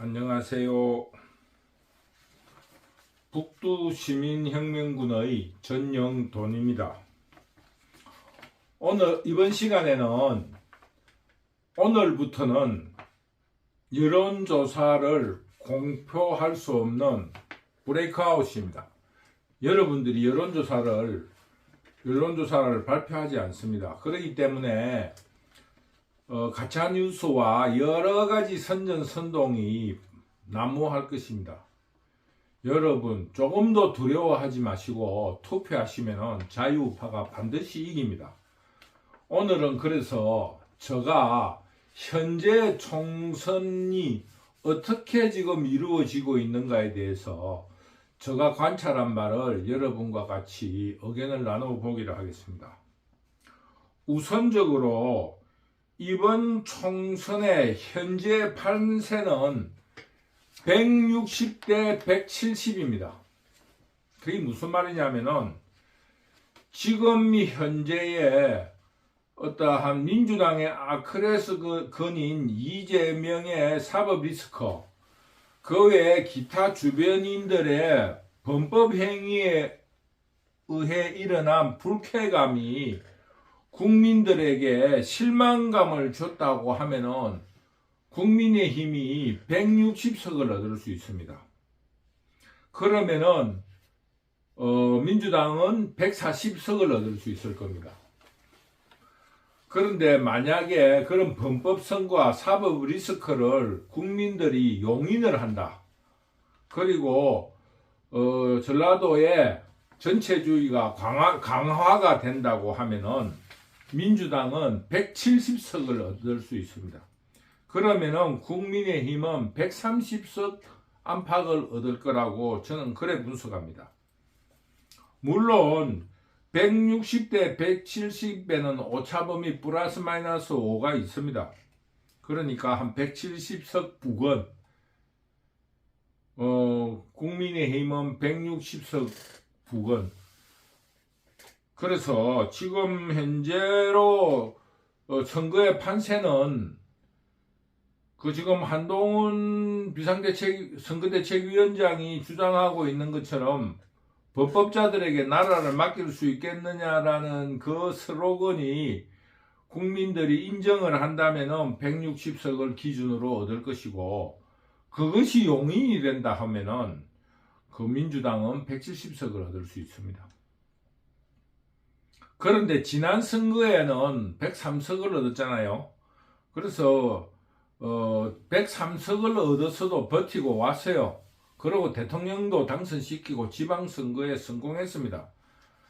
안녕하세요. 북두시민혁명군의 전영돈입니다. 이번 시간에는 오늘부터는 여론조사를 공표할 수 없는 브레이크아웃입니다. 여러분들이 여론조사를 발표하지 않습니다. 그렇기 때문에 가짜뉴스와 여러가지 선전선동이 난무할 것입니다. 여러분 조금 더 두려워하지 마시고 투표하시면 자유우파가 반드시 이깁니다. 오늘은 그래서 제가 현재 총선이 어떻게 지금 이루어지고 있는가에 대해서 제가 관찰한 바를 여러분과 같이 의견을 나눠보기로 하겠습니다. 우선적으로 이번 총선의 현재 판세는 160대 170입니다. 그게 무슨 말이냐면은 지금 현재의 어떠한 민주당의 아크레스건인 이재명의 사법 리스크, 그 외에 기타 주변인들의 범법 행위에 의해 일어난 불쾌감이 국민들에게 실망감을 줬다고 하면은 국민의힘이 160석을 얻을 수 있습니다. 그러면은 민주당은 140석을 얻을 수 있을 겁니다. 그런데 만약에 그런 범법성과 사법 리스크를 국민들이 용인을 한다. 그리고 전라도의 전체주의가 강화가 된다고 하면은 민주당은 170석을 얻을 수 있습니다. 그러면은 국민의힘은 130석 안팎을 얻을 거라고 저는 그래 분석합니다. 물론 160대 170에는 오차범위 플러스 마이너스 5가 있습니다. 그러니까 한 170석 부근, 국민의힘은 160석 부근. 그래서 지금 현재로 선거의 판세는 지금 한동훈 선거대책위원장이 주장하고 있는 것처럼 범법자들에게 나라를 맡길 수 있겠느냐라는 그 슬로건이 국민들이 인정을 한다면은 160석을 기준으로 얻을 것이고, 그것이 용인이 된다 하면은 그 민주당은 170석을 얻을 수 있습니다. 그런데 지난 선거에는 103석을 얻었잖아요. 그래서 103석을 얻어서도 버티고 왔어요. 그리고 대통령도 당선시키고 지방선거에 성공했습니다.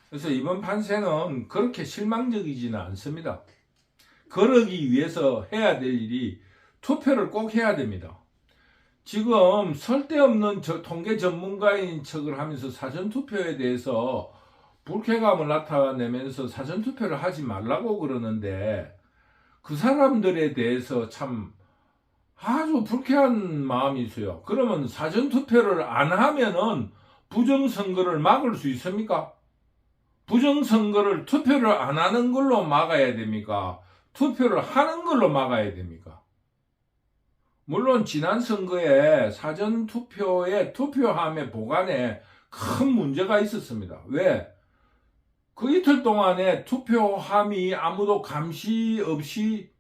그래서 이번 판세는 그렇게 실망적이지는 않습니다. 그러기 위해서 해야 될 일이 투표를 꼭 해야 됩니다. 지금 설데없는 통계 전문가인 척을 하면서 사전투표에 대해서 불쾌감을 나타내면서 사전투표를 하지 말라고 그러는데, 그 사람들에 대해서 참 아주 불쾌한 마음이 있어요. 그러면 사전투표를 안 하면은 부정선거를 막을 수 있습니까? 부정선거를 투표를 안 하는 걸로 막아야 됩니까? 투표를 하는 걸로 막아야 됩니까? 물론 지난 선거에 사전투표의 투표함의 보관에 큰 문제가 있었습니다. 왜? 그 이틀 동안에 투표함이 아무도 감시 없이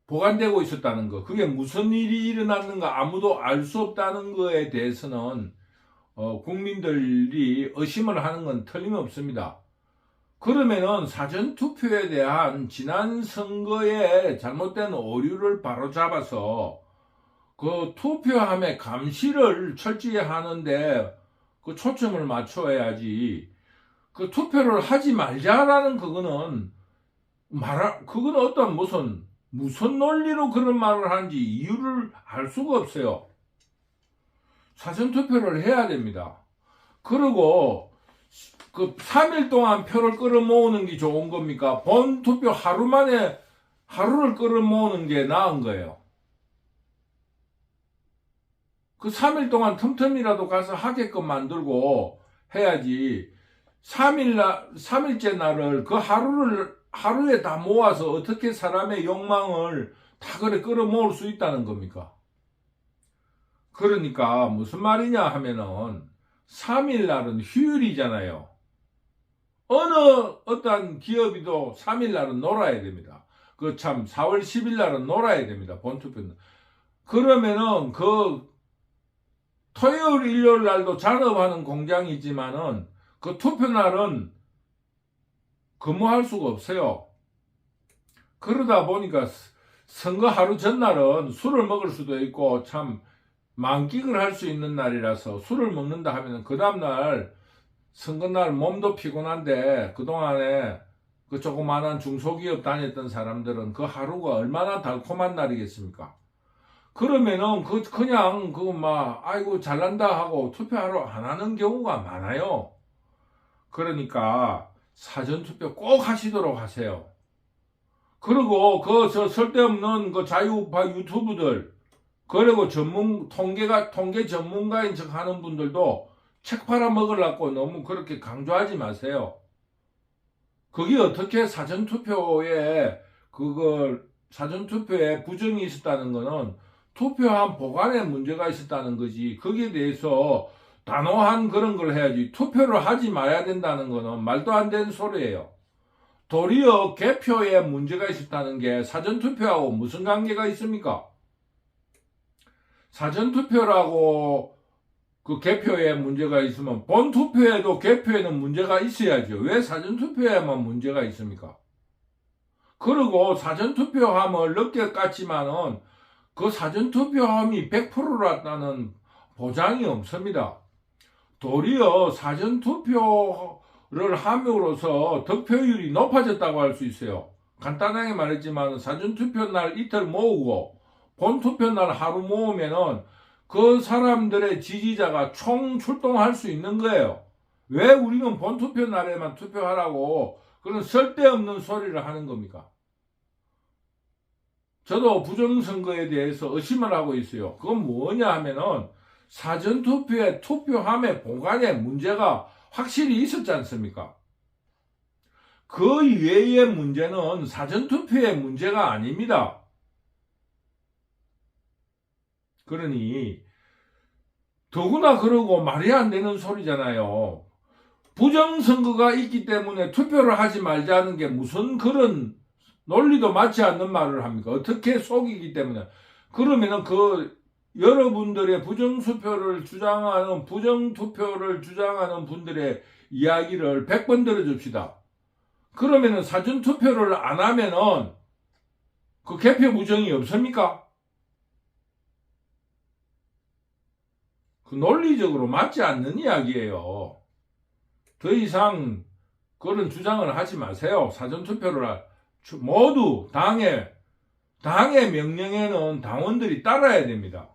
보관되고 있었다는 거, 그게 무슨 일이 일어났는가 아무도 알 수 없다는 거에 대해서는 국민들이 의심을 하는 건 틀림없습니다. 그러면은 사전투표에 대한 지난 선거의 잘못된 오류를 바로잡아서 그 투표함의 감시를 철저히 하는데 그 초점을 맞춰야지, 그 투표를 하지 말자라는 그거는 어떤 무슨 논리로 그런 말을 하는지 이유를 알 수가 없어요. 사전투표를 해야 됩니다. 그리고 그 3일 동안 표를 끌어모으는 게 좋은 겁니까? 본투표 하루 만에 하루를 끌어모으는 게 나은 거예요. 그 3일 동안 틈틈이라도 가서 하게끔 만들고 해야지, 3일째 날을 그 하루에 다 모아서 어떻게 사람의 욕망을 다 그래 끌어모을 수 있다는 겁니까? 그러니까 무슨 말이냐 하면은 3일 날은 휴일이잖아요. 어느 어떤 기업이도 3일 날은 놀아야 됩니다. 그 참 4월 10일 날은 놀아야 됩니다. 본투표는. 그러면은 그 토요일 일요일 날도 잔업하는 공장이 있지만은 그 투표 날은 근무할 수가 없어요. 그러다 보니까 선거 하루 전날은 술을 먹을 수도 있고 참 만끽을 할 수 있는 날이라서 술을 먹는다 하면은 그 다음날 선거날 몸도 피곤한데 그동안에 그 조그마한 중소기업 다녔던 사람들은 그 하루가 얼마나 달콤한 날이겠습니까? 그러면은 그냥 아이고 잘난다 하고 투표하러 안 하는 경우가 많아요. 그러니까 사전투표 꼭 하시도록 하세요. 그리고 쓸데없는 그 자유우파 유튜브들, 그리고 통계 전문가인 척 하는 분들도 책 팔아 먹으려고 너무 그렇게 강조하지 마세요. 그게 어떻게 사전투표에 부정이 있었다는 거는 투표한 보관에 문제가 있었다는 거지. 거기에 대해서 단호한 그런 걸 해야지. 투표를 하지 말아야 된다는 거는 말도 안 되는 소리예요. 도리어 개표에 문제가 있었다는 게 사전투표하고 무슨 관계가 있습니까? 사전투표라고 그 개표에 문제가 있으면 본투표에도 개표에는 문제가 있어야죠. 왜 사전투표에만 문제가 있습니까? 그리고 사전투표함을 늦게 깠지만은 그 사전투표함이 100%라는 보장이 없습니다. 도리어 사전투표를 함으로써 득표율이 높아졌다고 할 수 있어요. 간단하게 말했지만 사전투표 날 이틀 모으고 본투표 날 하루 모으면은 그 사람들의 지지자가 총 출동할 수 있는 거예요. 왜 우리는 본투표 날에만 투표하라고 그런 쓸데없는 소리를 하는 겁니까? 저도 부정선거에 대해서 의심을 하고 있어요. 그건 뭐냐 하면은 사전투표에 투표함의 보관에 문제가 확실히 있었지 않습니까? 그 이외의 문제는 사전투표의 문제가 아닙니다. 그러니 더구나 그러고 말이 안 되는 소리잖아요. 부정선거가 있기 때문에 투표를 하지 말자는 게 무슨 그런 논리도 맞지 않는 말을 합니까? 어떻게 속이기 때문에. 그러면은 여러분들의 부정투표를 주장하는 분들의 이야기를 100번 들어줍시다. 그러면은 사전투표를 안 하면은 그 개표 부정이 없습니까? 그 논리적으로 맞지 않는 이야기예요. 더 이상 그런 주장을 하지 마세요. 사전투표를 모두 당의 명령에는 당원들이 따라야 됩니다.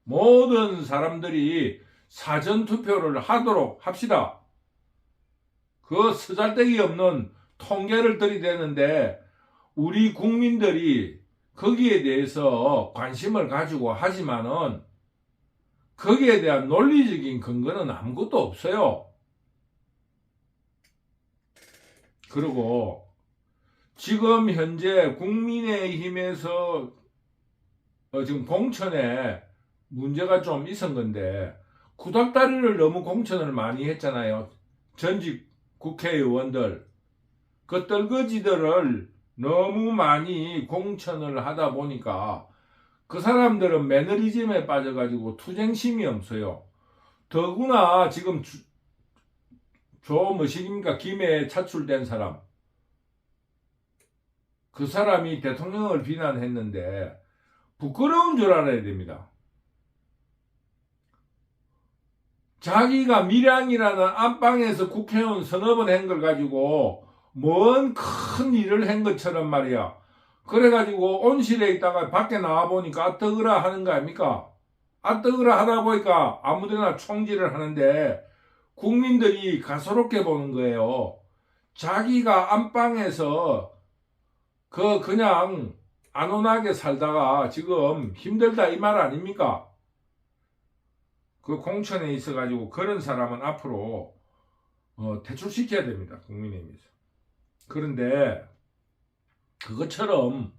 모든 사람들이 사전투표를 하도록 합시다. 그 쓰잘데기 없는 통계를 들이대는데 우리 국민들이 거기에 대해서 관심을 가지고 하지만은 거기에 대한 논리적인 근거는 아무것도 없어요. 그리고 지금 현재 국민의힘에서 지금 공천에 문제가 좀 있은 건데 구닥다리를 너무 공천을 많이 했잖아요. 전직 국회의원들 그 떨거지들을 너무 많이 공천을 하다 보니까 그 사람들은 매너리즘에 빠져가지고 투쟁심이 없어요. 더구나 지금 김해에 차출된 사람, 그 사람이 대통령을 비난했는데 부끄러운 줄 알아야 됩니다. 자기가 밀양이라는 안방에서 국회의원 서너 번 한 걸 가지고 뭔 큰 일을 한 것처럼 말이야. 그래가지고 온실에 있다가 밖에 나와보니까 아뜨거라 하는 거 아닙니까? 아뜨거라 하다 보니까 아무데나 총질을 하는데 국민들이 가소롭게 보는 거예요. 자기가 안방에서 그냥 안온하게 살다가 지금 힘들다 이 말 아닙니까? 그 공천에 있어가지고 그런 사람은 앞으로 퇴출시켜야 됩니다. 국민의힘에서. 그런데 그것처럼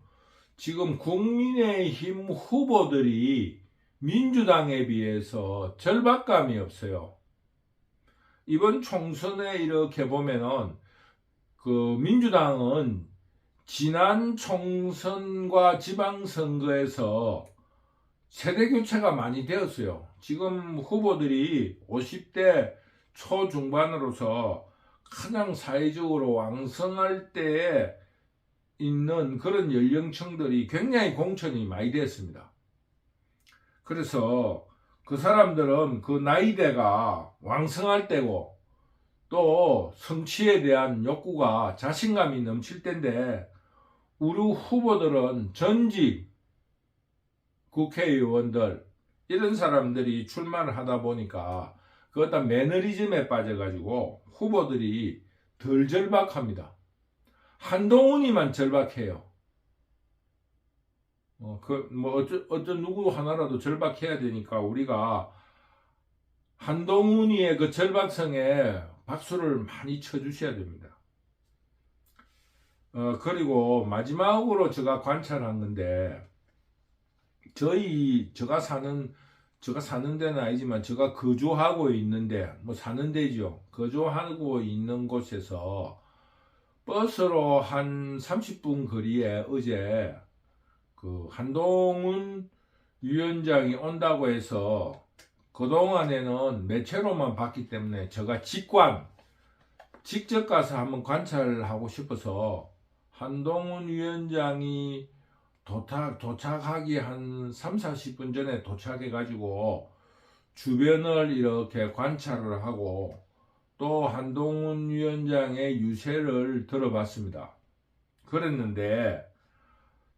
지금 국민의힘 후보들이 민주당에 비해서 절박감이 없어요. 이번 총선에 이렇게 보면은 그 민주당은 지난 총선과 지방선거에서 세대 교체가 많이 되었어요. 지금 후보들이 50대 초중반으로서 가장 사회적으로 왕성할 때에 있는 그런 연령층들이 굉장히 공천이 많이 됐습니다. 그래서 그 사람들은 그 나이대가 왕성할 때고 또 성취에 대한 욕구가 자신감이 넘칠 때인데 우리 후보들은 전직 국회의원들 이런 사람들이 출마를 하다 보니까 그 어떤 매너리즘에 빠져가지고 후보들이 덜 절박합니다. 한동훈이만 절박해요. 어떤 누구 하나라도 절박해야 되니까 우리가 한동훈이의 그 절박성에 박수를 많이 쳐주셔야 됩니다. 그리고 마지막으로 제가 관찰한 건데, 제가 사는 데는 아니지만 제가 거주하고 있는데, 사는 데죠. 거주하고 있는 곳에서 버스로 한 30분 거리에 어제 그 한동훈 위원장이 온다고 해서 그동안에는 매체로만 봤기 때문에 제가 직접 가서 한번 관찰하고 싶어서 한동훈 위원장이 도착하기 한 3, 40분 전에 도착해가지고 주변을 이렇게 관찰을 하고 또 한동훈 위원장의 유세를 들어봤습니다. 그랬는데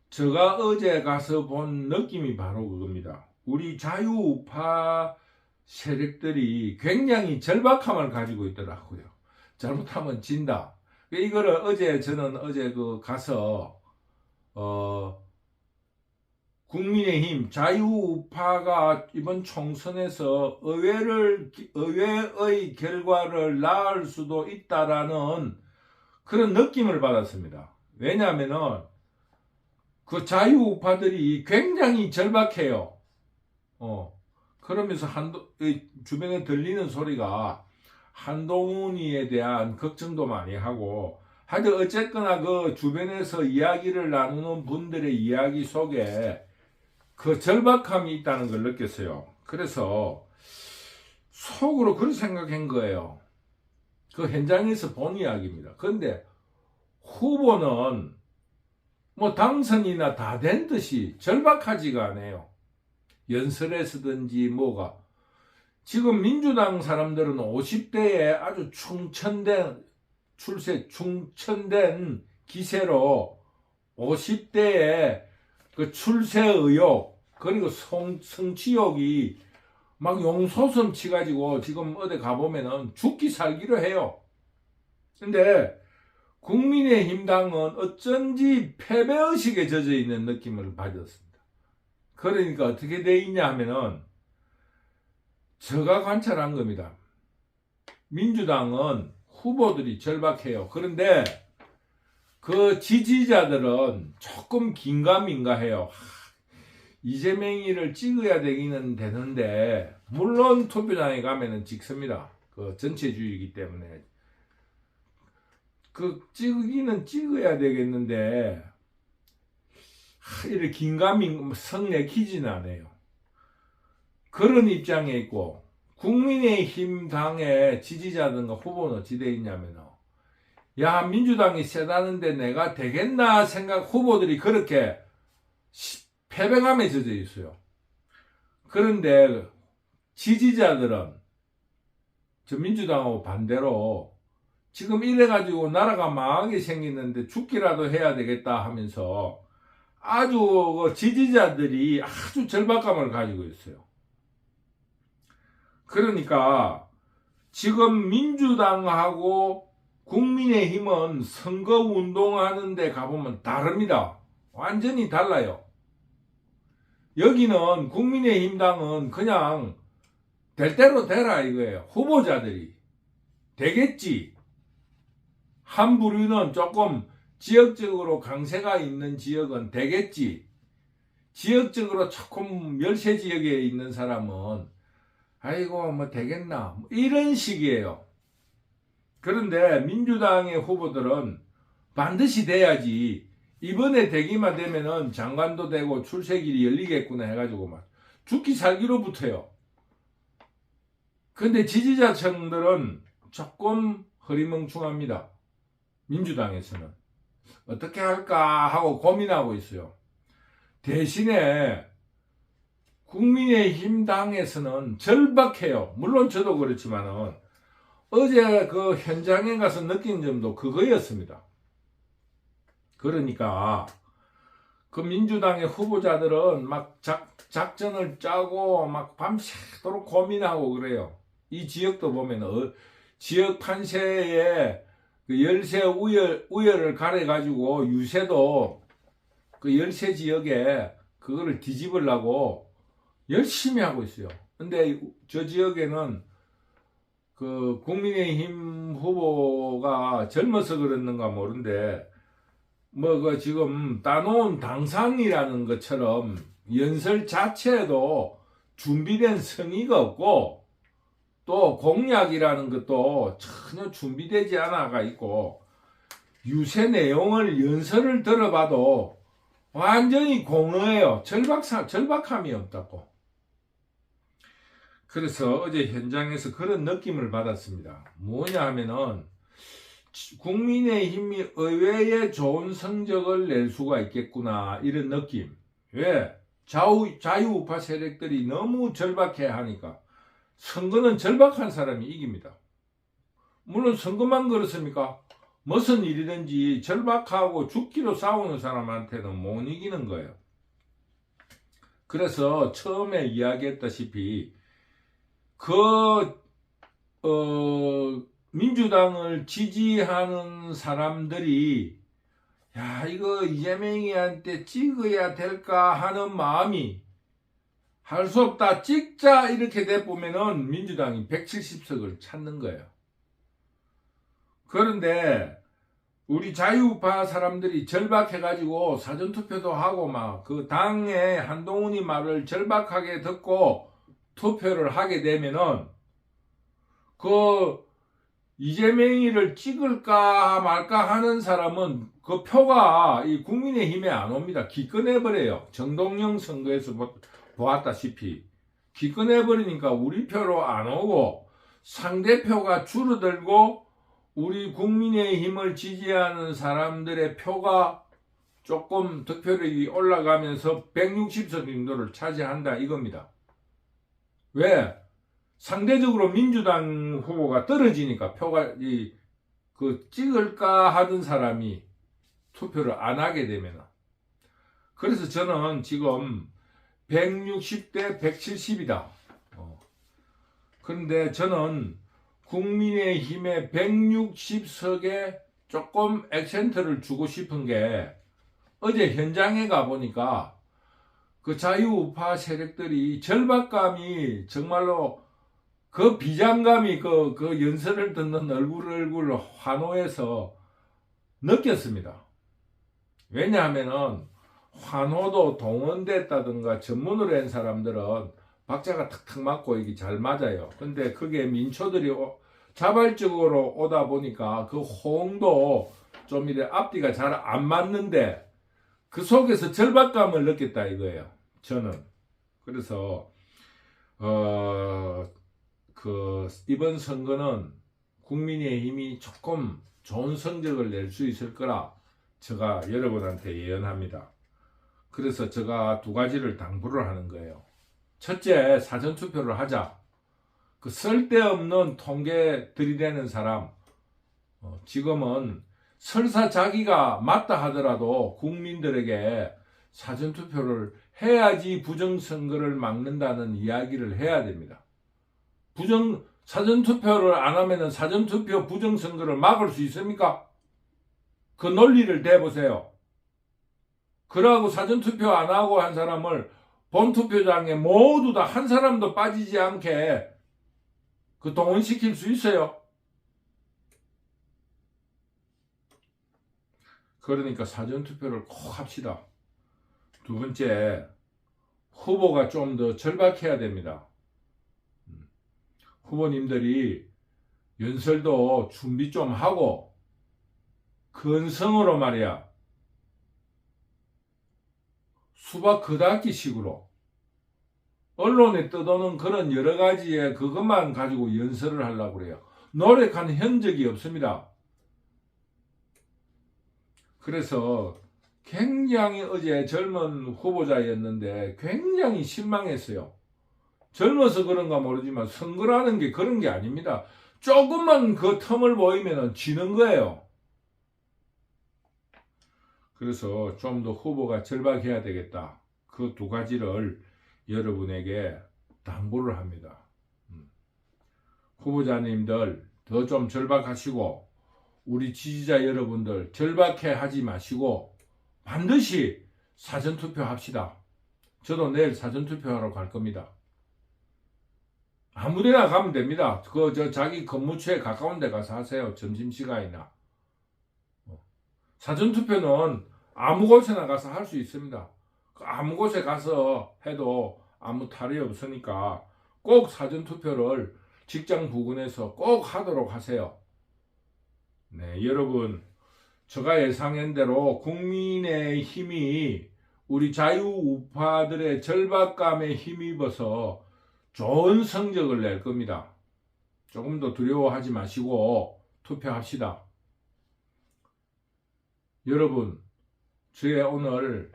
제가 어제 가서 본 느낌이 바로 그겁니다. 우리 자유우파 세력들이 굉장히 절박함을 가지고 있더라고요. 잘못하면 진다. 이거를 저는 어제 가서 국민의힘 자유우파가 이번 총선에서 의회의 결과를 낳을 수도 있다라는 그런 느낌을 받았습니다. 왜냐하면은 그 자유우파들이 굉장히 절박해요. 그러면서 주변에 들리는 소리가 한동훈이에 대한 걱정도 많이 하고, 하여튼 어쨌거나 그 주변에서 이야기를 나누는 분들의 이야기 속에 그 절박함이 있다는 걸 느꼈어요. 그래서 속으로 그렇게 생각한 거예요. 그 현장에서 본 이야기입니다. 그런데 후보는 당선이나 다 된 듯이 절박하지가 않아요. 연설에서든지 뭐가. 지금 민주당 사람들은 50대에 아주 충천된 기세로 50대에 그 출세 의욕 그리고 성취욕이 막 용솟음 치가지고 지금 어디 가보면은 죽기 살기로 해요. 근데 국민의힘당은 어쩐지 패배의식에 젖어 있는 느낌을 받았습니다. 그러니까 어떻게 돼 있냐 하면은 제가 관찰한 겁니다. 민주당은 후보들이 절박해요. 그런데 그 지지자들은 조금 긴가민가해요. 이재명이를 찍어야 되기는 되는데, 물론 투표장에 가면은 찍습니다. 그 전체주의이기 때문에. 찍기는 찍어야 되겠는데, 이렇게 성 내키지는 않아요. 그런 입장에 있고, 국민의힘 당의 지지자든가 후보는 어찌되어 있냐면, 민주당이 세다는데 내가 되겠나 후보들이 그렇게 패배감에 젖어 있어요. 그런데 지지자들은 저 민주당하고 반대로 지금 이래가지고 나라가 망하게 생겼는데 죽기라도 해야 되겠다 하면서 아주 지지자들이 아주 절박감을 가지고 있어요. 그러니까 지금 민주당하고 국민의힘은 선거운동하는 데 가보면 다릅니다. 완전히 달라요. 여기는 국민의힘당은 그냥 될 대로 되라 이거예요. 후보자들이 되겠지. 한 부류는 조금 지역적으로 강세가 있는 지역은 되겠지. 지역적으로 조금 멸세 지역에 있는 사람은 아이고 뭐 되겠나 뭐 이런 식이에요. 그런데 민주당의 후보들은 반드시 돼야지, 이번에 되기만 되면은 장관도 되고 출세길이 열리겠구나 해가지고 막 죽기 살기로 붙어요. 근데 지지자층들은 조금 허리멍충합니다. 민주당에서는 어떻게 할까 하고 고민하고 있어요. 대신에 국민의힘 당에서는 절박해요. 물론 저도 그렇지만은 어제 그 현장에 가서 느낀 점도 그거였습니다. 그러니까 그 민주당의 후보자들은 막 작전을 짜고 막 밤새도록 고민하고 그래요. 이 지역도 보면 지역 판세에 그 열세 우열을 가려가지고 유세도 그 열세 지역에 그거를 뒤집으려고 열심히 하고 있어요. 근데 저 지역에는 그 국민의힘 후보가 젊어서 그랬는가 모르는데 뭐 그 지금 따놓은 당상이라는 것처럼 연설 자체에도 준비된 성의가 없고 또 공약이라는 것도 전혀 준비되지 않아가 있고 유세 내용을 연설을 들어봐도 완전히 공허해요. 절박함이 없다고. 그래서 어제 현장에서 그런 느낌을 받았습니다. 뭐냐 하면은 국민의힘이 의외의 좋은 성적을 낼 수가 있겠구나 이런 느낌. 왜? 자유우파 세력들이 너무 절박해 하니까. 선거는 절박한 사람이 이깁니다. 물론 선거만 그렇습니까? 무슨 일이든지 절박하고 죽기로 싸우는 사람한테는 못 이기는 거예요. 그래서 처음에 이야기했다시피 민주당을 지지하는 사람들이 야 이거 이재명이한테 찍어야 될까 하는 마음이 할 수 없다 찍자 이렇게 돼보면은 민주당이 170석을 찾는 거예요. 그런데 우리 자유우파 사람들이 절박해가지고 사전투표도 하고 막 그 당의 한동훈이 말을 절박하게 듣고 투표를 하게 되면은 그 이재명이를 찍을까 말까 하는 사람은 그 표가 이 국민의힘에 안 옵니다. 기권해버려요. 정동영 선거에서 보았다시피 기권해버리니까 우리 표로 안 오고 상대표가 줄어들고 우리 국민의힘을 지지하는 사람들의 표가 조금 득표력이 올라가면서 160석 정도를 차지한다 이겁니다. 왜? 상대적으로 민주당 후보가 떨어지니까 표가 찍을까 하던 사람이 투표를 안 하게 되면. 그래서 저는 지금 160대 170이다. 그런데 저는 국민의힘의 160석에 조금 액센트를 주고 싶은 게 어제 현장에 가보니까 그 자유우파 세력들이 절박감이 정말로 그 비장감이 그 연설을 듣는 얼굴 환호에서 느꼈습니다. 왜냐하면은 환호도 동원됐다든가 전문으로 한 사람들은 박자가 탁탁 맞고 이게 잘 맞아요. 근데 그게 민초들이 자발적으로 오다 보니까 그 호응도 좀 이래 앞뒤가 잘 안 맞는데 그 속에서 절박감을 느꼈다 이거예요. 저는. 그래서 이번 선거는 국민의힘이 조금 좋은 성적을 낼 수 있을 거라 제가 여러분한테 예언합니다. 그래서 제가 두 가지를 당부를 하는 거예요. 첫째, 사전투표를 하자. 그 쓸데없는 통계 들이대는 사람, 지금은 설사 자기가 맞다 하더라도 국민들에게 사전투표를 해야지 부정선거를 막는다는 이야기를 해야 됩니다. 사전투표를 안 하면은 사전투표 부정선거를 막을 수 있습니까? 그 논리를 대보세요. 그러고 사전투표 안 하고 한 사람을 본투표장에 모두 다 한 사람도 빠지지 않게 그 동원시킬 수 있어요. 그러니까 사전투표를 꼭 합시다. 두 번째, 후보가 좀 더 절박해야 됩니다. 후보님들이 연설도 준비 좀 하고 근성으로 말이야 수박 겉핥기 식으로 언론에 떠도는 그런 여러 가지의 그것만 가지고 연설을 하려고 그래요. 노력한 흔적이 없습니다. 그래서 굉장히 어제 젊은 후보자였는데 굉장히 실망했어요. 젊어서 그런가 모르지만 선거라는 게 그런 게 아닙니다. 조금만 그 틈을 보이면 지는 거예요. 그래서 좀 더 후보가 절박해야 되겠다. 그 두 가지를 여러분에게 당부를 합니다. 후보자님들 더 좀 절박하시고 우리 지지자 여러분들 절박해 하지 마시고 반드시 사전투표 합시다. 저도 내일 사전투표하러 갈 겁니다. 아무데나 가면 됩니다. 자기 근무처에 가까운 데 가서 하세요. 점심시간이나. 사전투표는 아무 곳에나 가서 할 수 있습니다. 아무 곳에 가서 해도 아무 탈이 없으니까 꼭 사전투표를 직장 부근에서 꼭 하도록 하세요. 네, 여러분, 제가 예상한 대로 국민의힘이 우리 자유우파들의 절박감에 힘입어서 좋은 성적을 낼 겁니다. 조금 더 두려워하지 마시고 투표합시다. 여러분, 저의 오늘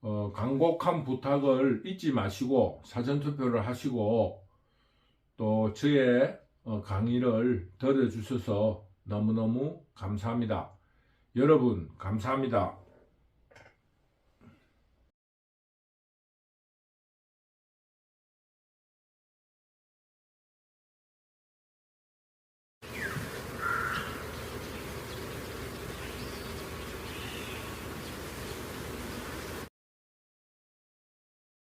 간곡한 부탁을 잊지 마시고 사전투표를 하시고 또 저의 강의를 들어주셔서 너무너무 감사합니다. 여러분 감사합니다.